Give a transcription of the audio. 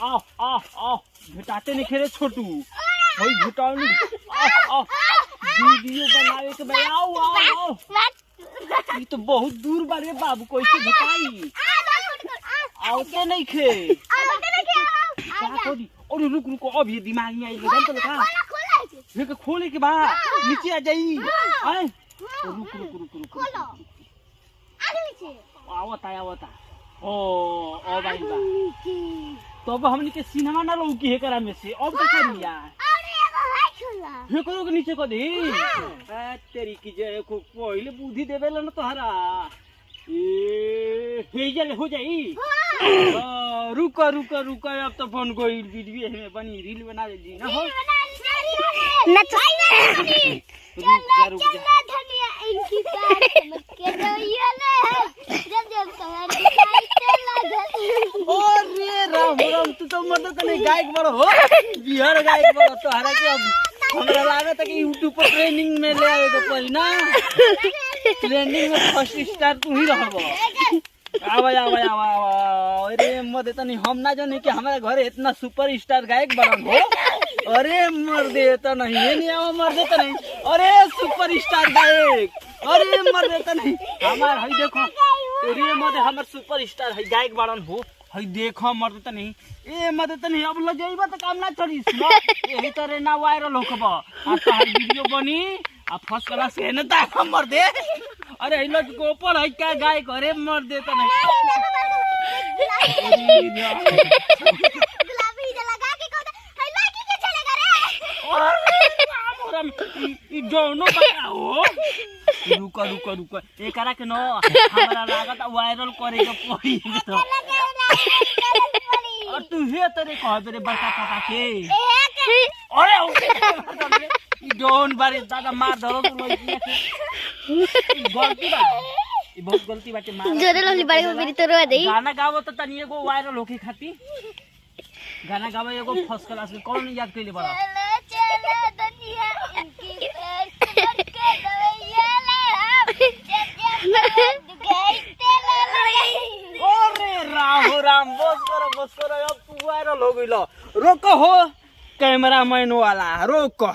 आओ आओ आओ घटाते नहीं खेरे छोटू भाई घटाओ नहीं आओ आओ वीडियो बनावे के भाई आओ आओ आओ ये तो बहुत दूर बारे बाबू कैसे घटाई आओते नहीं खे क्या कोडी और रुक रुक अब ये दिमाग में आई गन तो लगा ये के खोले के बा नीचे आ जाई आए रुक रुक रुक रुक खोलो आगे नीचे आवता ओ भाई बा तो अब हमनी के सिनेमा ना लौकी है करा में से अब क्या करिया अरे एगो है खुला हे करो के नीचे को दे तेरी की जे को पहले बुद्धि देवेला ना तोहरा ए हे जले हो जाई रुको अब तो फोन कोई वीडियो में बनी रील बना दे ना हो रुक जा धनिया इनकी कार मत के रोइए ले जब अरे राम तू तो मदद नहीं गायक बड़ो हो बिहार गायक बड़ो तो हरा के अब हमरा लागत है कि YouTube पर ट्रेनिंग में ले आवे तो पड़ी ना ट्रेनिंग में फर्स्ट स्टार तू ही रहबो आवा अरे मदद नहीं हम ना जाने कि हमारे घर इतना सुपर स्टार गायक बनल हो अरे मर देता नहीं ये नहीं आवा मर देता नहीं अरे सुपर स्टार गायक अरे मर देता नहीं हमार हई देखो तेरी मदे हमर सुपर स्टार है गायक बाड़न हो हई देखो मर देता नहीं ए मर देता नहीं अब ल जाइबा त काम ना चली सुनो यही तरह ना वायरल होखबा आ त वीडियो बनी आ फर्स्ट क्लास है न त मर दे अरे हई लोग को ऊपर है क्या गायक अरे मर देता नहीं गुलाबी लगा के को हई लड़की के चलेगा रे अरे ई दोनों बता हो रुको एकरा के न हमरा लागत वायरल करे के पड़ी तो और तू हे तरे कहबे रे बड़का पापा के अरे ई डोन बारे दादा मार धरो तू लइकी गलती बा ई बहुत गलती बाटे मार जोरे लोली बारे में मेरी तो रोआ देई गाना गावो त तनी एगो वायरल होके खाती गाना गावो एगो फर्स्ट क्लास के कौन याद कइले बड़ा चले दुनिया इनकी अरे राम बस करो अब तू वायरल हो गइल रोको हो कैमरा मैन वाला रोको